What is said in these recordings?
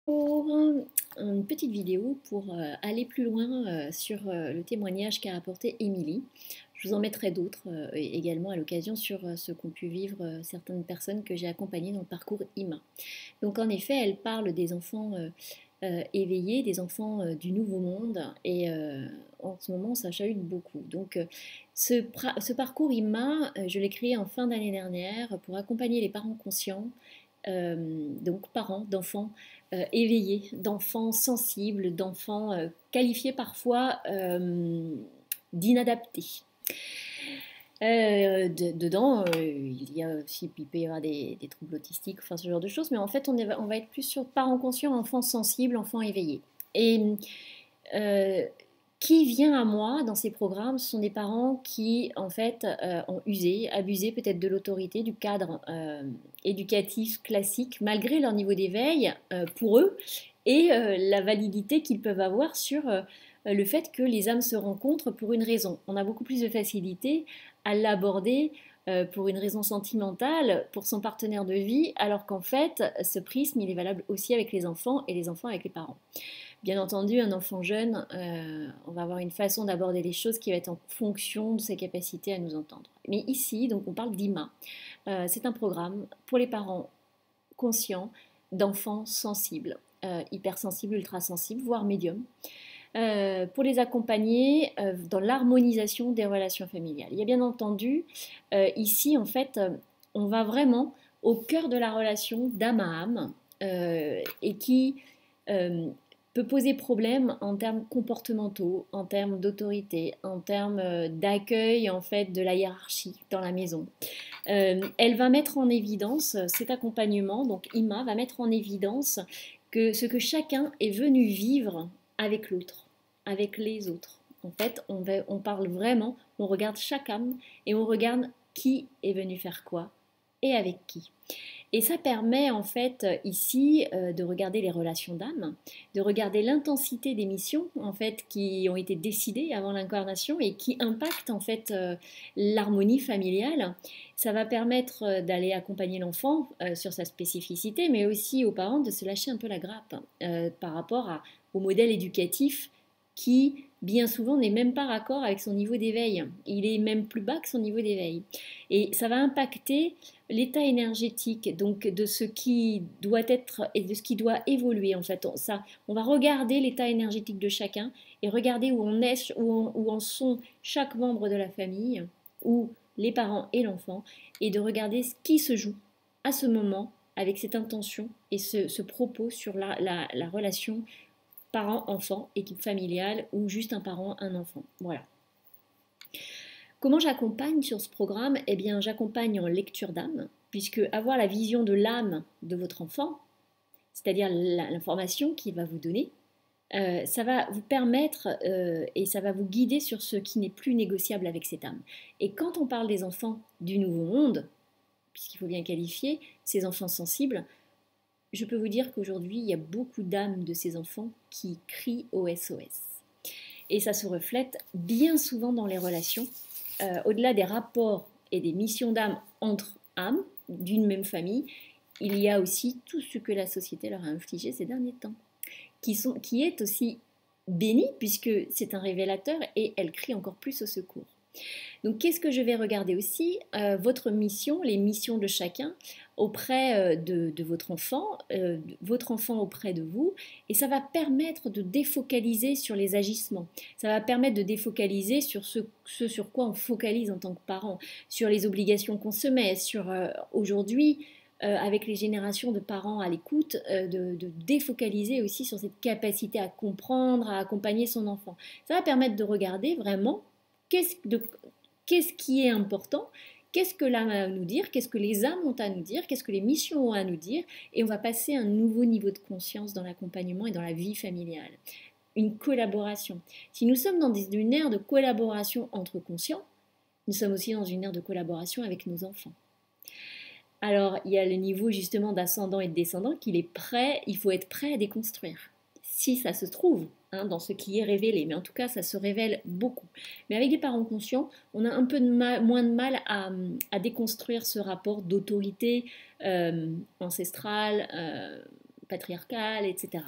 Pour une petite vidéo pour aller plus loin sur le témoignage qu'a apporté Émilie. Je vous en mettrai d'autres également à l'occasion sur ce qu'ont pu vivre certaines personnes que j'ai accompagnées dans le parcours IMA. Donc en effet, elle parle des enfants éveillés, des enfants du nouveau monde et en ce moment ça chahute beaucoup. Donc ce parcours IMA, je l'ai créé en fin d'année dernière pour accompagner les parents conscients, donc parents d'enfants éveillés, d'enfants sensibles, d'enfants qualifiés parfois d'inadaptés. Dedans, il y a aussi, il peut y avoir des troubles autistiques, enfin ce genre de choses, mais en fait on va être plus sur parents conscients, enfants sensibles, enfants éveillés. Et euh, qui vient à moi dans ces programmes ce sont des parents qui en fait ont usé, abusé peut-être de l'autorité, du cadre éducatif classique, malgré leur niveau d'éveil pour eux et la validité qu'ils peuvent avoir sur le fait que les âmes se rencontrent pour une raison. On a beaucoup plus de facilité à l'aborder pour une raison sentimentale, pour son partenaire de vie, alors qu'en fait, ce prisme, il est valable aussi avec les enfants et les enfants avec les parents. Bien entendu, un enfant jeune, on va avoir une façon d'aborder les choses qui va être en fonction de ses capacités à nous entendre. Mais ici, donc, on parle d'IMA. C'est un programme pour les parents conscients d'enfants sensibles, hypersensibles, ultrasensibles, voire médiums, pour les accompagner dans l'harmonisation des relations familiales. Il y a bien entendu, ici, en fait, on va vraiment au cœur de la relation d'âme à âme et qui euh, peut poser problème en termes comportementaux, en termes d'autorité, en termes d'accueil en fait de la hiérarchie dans la maison. Elle va mettre en évidence cet accompagnement, donc Ima va mettre en évidence que ce que chacun est venu vivre avec l'autre, avec les autres. En fait, on parle vraiment, on regarde chaque âme et on regarde qui est venu faire quoi et avec qui. Et ça permet en fait ici de regarder les relations d'âme, de regarder l'intensité des missions en fait qui ont été décidées avant l'incarnation et qui impactent en fait l'harmonie familiale. Ça va permettre d'aller accompagner l'enfant sur sa spécificité, mais aussi aux parents de se lâcher un peu la grappe par rapport au modèle éducatif qui bien souvent n'est même pas raccord avec son niveau d'éveil. Il est même plus bas que son niveau d'éveil. Et ça va impacter l'état énergétique donc de ce qui doit être et de ce qui doit évoluer en fait. On va regarder l'état énergétique de chacun et regarder où on est, où en sont chaque membre de la famille, ou les parents et l'enfant, et de regarder ce qui se joue à ce moment avec cette intention et ce propos sur la relation parent-enfant, équipe familiale ou juste un parent, un enfant. Voilà. Comment j'accompagne sur ce programme? Eh bien, j'accompagne en lecture d'âme, puisque avoir la vision de l'âme de votre enfant, c'est-à-dire l'information qu'il va vous donner, ça va vous permettre et ça va vous guider sur ce qui n'est plus négociable avec cette âme. Et quand on parle des enfants du nouveau monde, puisqu'il faut bien qualifier ces enfants sensibles, je peux vous dire qu'aujourd'hui, il y a beaucoup d'âmes de ces enfants qui crient au SOS. Et ça se reflète bien souvent dans les relations, au-delà des rapports et des missions d'âme entre âmes d'une même famille, il y a aussi tout ce que la société leur a infligé ces derniers temps, qui est aussi béni puisque c'est un révélateur et elle crie encore plus au secours. Donc qu'est-ce que je vais regarder aussi? Votre mission, les missions de chacun auprès de votre enfant auprès de vous, et ça va permettre de défocaliser sur les agissements. Ça va permettre de défocaliser sur ce sur quoi on focalise en tant que parent, sur les obligations qu'on se met, sur aujourd'hui avec les générations de parents à l'écoute, de défocaliser aussi sur cette capacité à comprendre, à accompagner son enfant. Ça va permettre de regarder vraiment qu'est-ce qui est important, qu'est-ce que l'âme a à nous dire, qu'est-ce que les âmes ont à nous dire, qu'est-ce que les missions ont à nous dire, et on va passer à un nouveau niveau de conscience dans l'accompagnement et dans la vie familiale. Une collaboration. Si nous sommes dans une ère de collaboration entre conscients, nous sommes aussi dans une ère de collaboration avec nos enfants. Alors, il y a le niveau justement d'ascendant et de descendant il faut être prêt à déconstruire. Si ça se trouve dans ce qui est révélé, mais en tout cas, ça se révèle beaucoup. Mais avec des parents conscients, on a un peu moins de mal à déconstruire ce rapport d'autorité ancestrale, patriarcale, etc.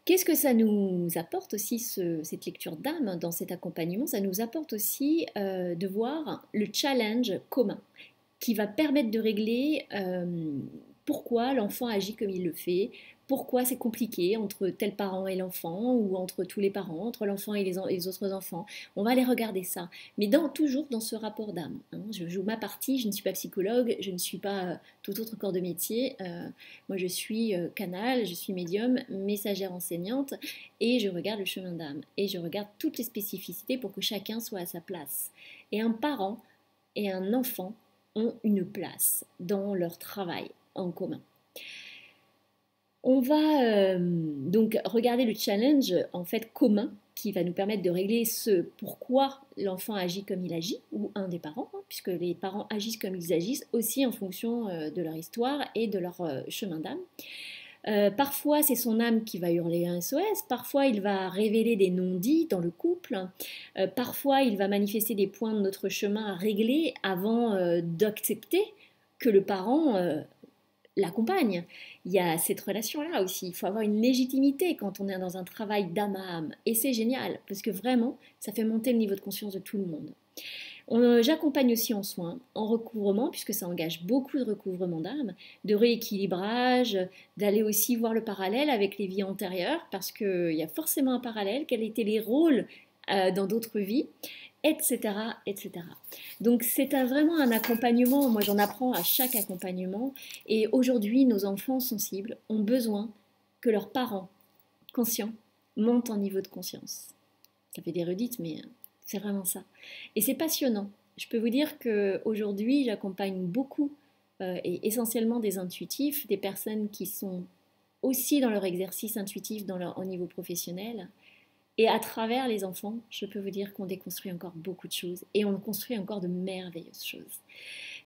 Qu'est-ce que ça nous apporte aussi, cette lecture d'âme dans cet accompagnement? Ça nous apporte aussi de voir le challenge commun qui va permettre de régler pourquoi l'enfant agit comme il le fait, pourquoi c'est compliqué entre tel parent et l'enfant, ou entre tous les parents, entre l'enfant et les autres enfants. On va aller regarder ça, mais toujours dans ce rapport d'âme. Hein. Je joue ma partie, je ne suis pas psychologue, je ne suis pas tout autre corps de métier. Moi, je suis canal, je suis médium, messagère enseignante, et je regarde le chemin d'âme, et je regarde toutes les spécificités pour que chacun soit à sa place. Et un parent et un enfant ont une place dans leur travail en commun. On va donc regarder le challenge en fait commun qui va nous permettre de régler ce pourquoi l'enfant agit comme il agit, ou un des parents, hein, puisque les parents agissent comme ils agissent aussi en fonction de leur histoire et de leur chemin d'âme. Parfois, c'est son âme qui va hurler un SOS, parfois il va révéler des non-dits dans le couple, parfois il va manifester des points de notre chemin à régler avant d'accepter que le parent l'accompagne. Il y a cette relation-là aussi, il faut avoir une légitimité quand on est dans un travail d'âme à âme, et c'est génial, parce que vraiment, ça fait monter le niveau de conscience de tout le monde. J'accompagne aussi en soins, en recouvrement, puisque ça engage beaucoup de recouvrement d'âme, de rééquilibrage, d'aller aussi voir le parallèle avec les vies antérieures, parce qu'il y a forcément un parallèle, quels étaient les rôles dans d'autres vies, etc., etc. Donc c'est vraiment un accompagnement, moi j'en apprends à chaque accompagnement, et aujourd'hui nos enfants sensibles ont besoin que leurs parents conscients montent en niveau de conscience. Ça fait des redites, mais c'est vraiment ça. Et c'est passionnant. Je peux vous dire qu'aujourd'hui, j'accompagne beaucoup et essentiellement des intuitifs, des personnes qui sont aussi dans leur exercice intuitif au niveau professionnel. Et à travers les enfants, je peux vous dire qu'on déconstruit encore beaucoup de choses et on construit encore de merveilleuses choses.